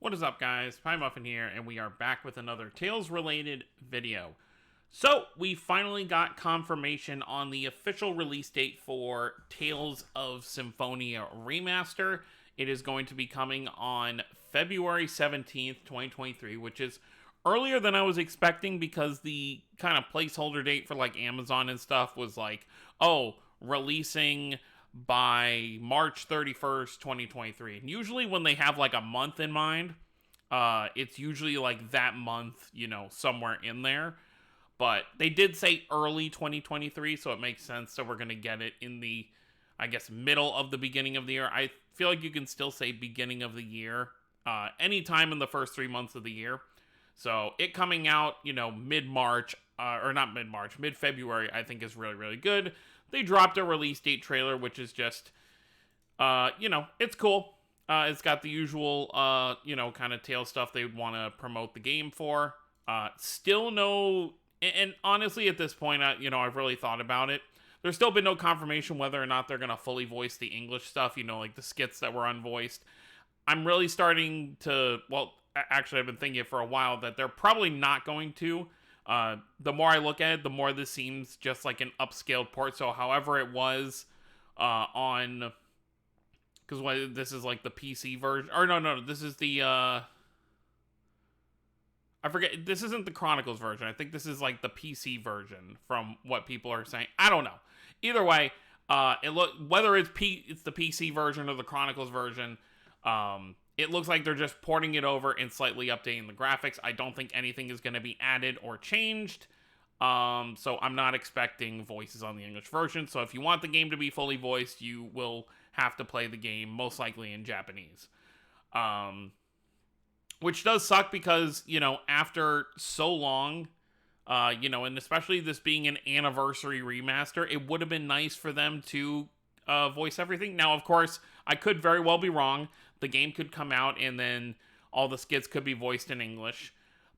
What is up, guys? Pie Muffin here, and we are back with another Tales-related video. So, we finally got confirmation on the official release date for Tales of Symphonia Remaster. It is going to be coming on February 17th, 2023, which is earlier than I was expecting because the kind of placeholder date for like Amazon and stuff was like, oh, releasing by March 31st, 2023. And usually when they have like a month in mind, it's usually like that month, somewhere in there. But they did say early 2023, so it makes sense. So we're going to get it in the, I guess, middle of the beginning of the year. I feel like you can still say beginning of the year, anytime in the first 3 months of the year. So it coming out, mid-March, or not mid-March, mid-February, I think is really, really good. They dropped a release date trailer, which is just, it's cool. It's got the usual, kind of tail stuff they would want to promote the game for. Still no, and honestly, at this point, I've really thought about it. There's still been no confirmation whether or not they're going to fully voice the English stuff, like the skits that were unvoiced. I'm really starting to, actually, I've been thinking it for a while that they're probably not going to. The more I look at it, the more this seems just like an upscaled port. So however it was on, because this is like the PC version, or no, this is the, I forget, this isn't the Chronicles version. I think this is like the PC version from what people are saying. I don't know. Either way, whether it's the PC version or the Chronicles version, it looks like they're just porting it over and slightly updating the graphics. I don't think anything is going to be added or changed. So I'm not expecting voices on the English version. So if you want the game to be fully voiced, you will have to play the game most likely in Japanese. Which does suck because, after so long, and especially this being an anniversary remaster, it would have been nice for them to voice everything. Now, of course, I could very well be wrong. The game could come out and then all the skits could be voiced in English.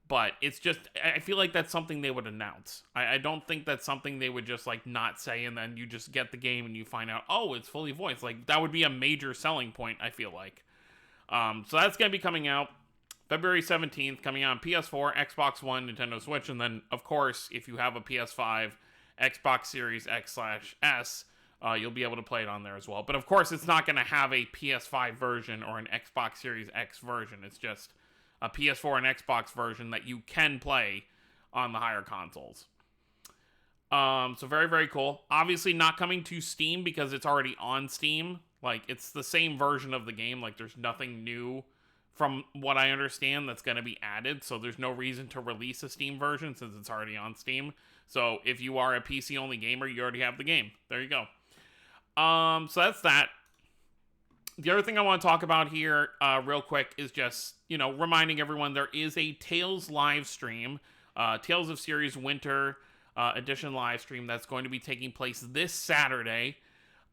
But it's just, I feel like that's something they would announce. I don't think that's something they would just like not say and then you just get the game and you find out, oh, it's fully voiced. Like that would be a major selling point, I feel like. So that's going to be coming out February 17th, coming out on PS4, Xbox One, Nintendo Switch. And then, of course, if you have a PS5, Xbox Series X/S, you'll be able to play it on there as well. But of course, it's not going to have a PS5 version or an Xbox Series X version. It's just a PS4 and Xbox version that you can play on the higher consoles. So very, very cool. Obviously not coming to Steam because it's already on Steam. Like, it's the same version of the game. Like, there's nothing new from what I understand that's going to be added. So there's no reason to release a Steam version since it's already on Steam. So if you are a PC-only gamer, you already have the game. There you go. So that's that. The other thing I want to talk about here real quick is just, reminding everyone there is a Tales live stream, Tales of Series Winter Edition live stream that's going to be taking place this Saturday.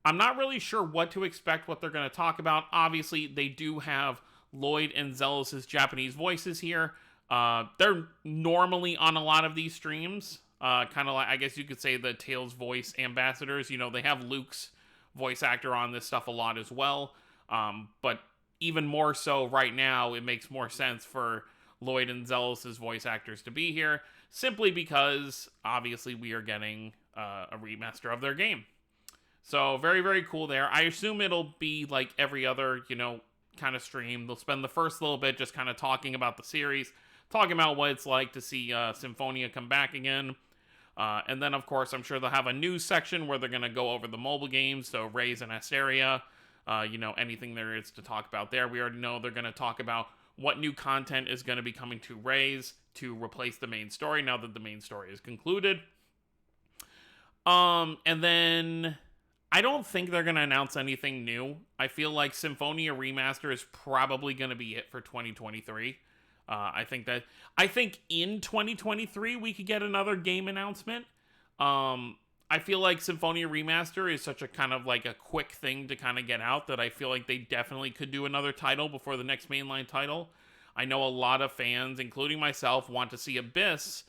I'm not really sure what to expect, what they're going to talk about. Obviously, they do have Lloyd and Zealous' Japanese voices here. They're normally on a lot of these streams. Kind of like, I guess you could say the Tales voice ambassadors. They have Luke's voice actor on this stuff a lot as well. But even more so right now, it makes more sense for Lloyd and Zealous' voice actors to be here, simply because, obviously, we are getting a remaster of their game. So, very, very cool there. I assume it'll be like every other, kind of stream. They'll spend the first little bit just kind of talking about the series, talking about what it's like to see Symphonia come back again. And then, of course, I'm sure they'll have a news section where they're going to go over the mobile games, so Ray's and Asteria, anything there is to talk about there. We already know they're going to talk about what new content is going to be coming to Ray's to replace the main story now that the main story is concluded. And then I don't think they're going to announce anything new. I feel like Symphonia Remaster is probably going to be it for 2023. I think in 2023 we could get another game announcement. I feel like Symphonia Remaster is such a kind of like a quick thing to kind of get out that I feel like they definitely could do another title before the next mainline title. I know a lot of fans, including myself, want to see Abyss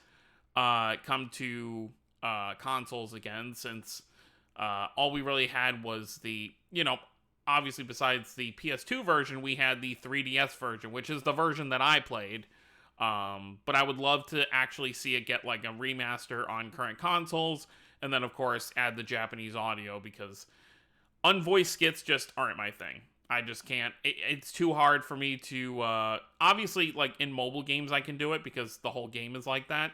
come to consoles again, since all we really had was the, obviously besides the PS2 version, we had the 3DS version, which is the version that I played. But I would love to actually see it get like a remaster on current consoles, and then of course add the Japanese audio, because unvoiced skits just aren't my thing. I just can't. It's too hard for me to. Obviously, like in mobile games, I can do it because the whole game is like that.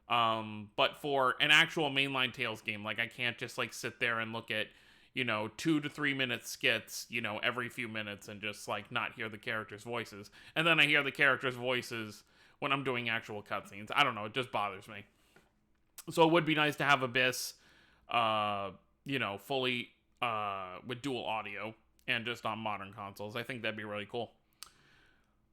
But for an actual mainline Tales game, like I can't just like sit there and look at 2 to 3 minute skits, every few minutes, and just like not hear the characters' voices. And then I hear the characters' voices when I'm doing actual cutscenes. I don't know. It just bothers me. So it would be nice to have Abyss, fully with dual audio and just on modern consoles. I think that'd be really cool.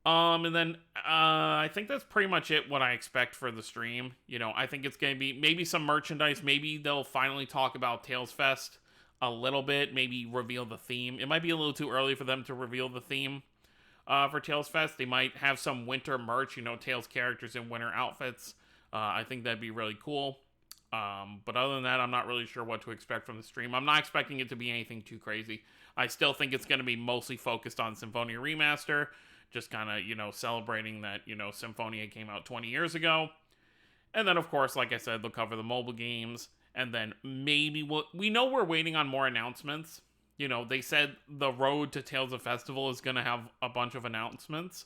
And then I think that's pretty much it. What I expect for the stream. I think it's gonna be maybe some merchandise. Maybe they'll finally talk about Tales Fest a little bit. Maybe reveal the theme. It might be a little too early for them to reveal the theme for Tales Fest. They might have some winter merch. Tales characters in winter outfits. I think that'd be really cool. But other than that, I'm not really sure what to expect from the stream. I'm not expecting it to be anything too crazy. I still think it's going to be mostly focused on Symphonia Remaster, just kind of, celebrating that, Symphonia came out 20 years ago. And then, of course, like I said, they'll cover the mobile games. And then maybe we know we're waiting on more announcements. They said the road to Tales of Festival is going to have a bunch of announcements.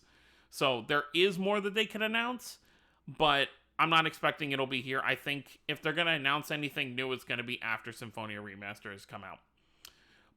So there is more that they can announce, but I'm not expecting it'll be here. I think if they're going to announce anything new, it's going to be after Symphonia Remaster has come out.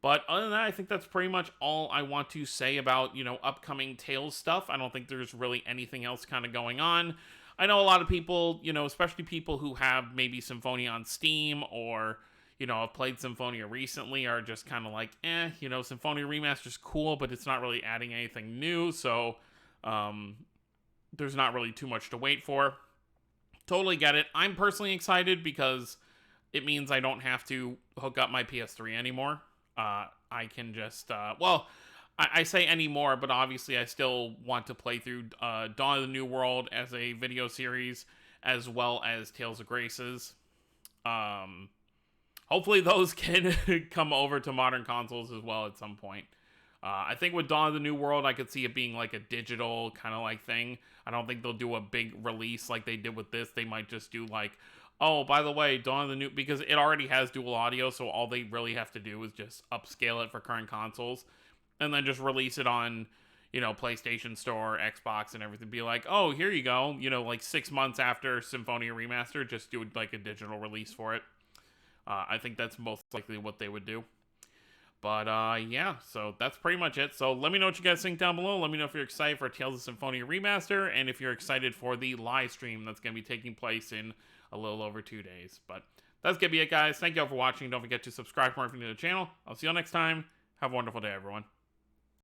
But other than that, I think that's pretty much all I want to say about, upcoming Tales stuff. I don't think there's really anything else kind of going on. I know a lot of people, especially people who have maybe Symphonia on Steam or, have played Symphonia recently, are just kind of like, Symphonia Remaster's cool, but it's not really adding anything new. So there's not really too much to wait for. Totally get it. I'm personally excited because it means I don't have to hook up my PS3 anymore. I can just, I say anymore, but obviously I still want to play through Dawn of the New World as a video series, as well as Tales of Graces. Hopefully those can come over to modern consoles as well at some point. I think with Dawn of the New World, I could see it being like a digital kind of like thing. I don't think they'll do a big release like they did with this. They might just do like, oh, by the way, Dawn of the New, because it already has dual audio, so all they really have to do is just upscale it for current consoles, and then just release it on, PlayStation Store, Xbox, and everything. Be like, oh, here you go. Like 6 months after Symphonia Remastered, just do like a digital release for it. I think that's most likely what they would do. But, yeah, so that's pretty much it. So let me know what you guys think down below. Let me know if you're excited for Tales of Symphonia Remaster, and if you're excited for the live stream that's going to be taking place in a little over 2 days. But that's going to be it, guys. Thank you all for watching. Don't forget to subscribe for more if you're new to the channel. I'll see you all next time. Have a wonderful day, everyone.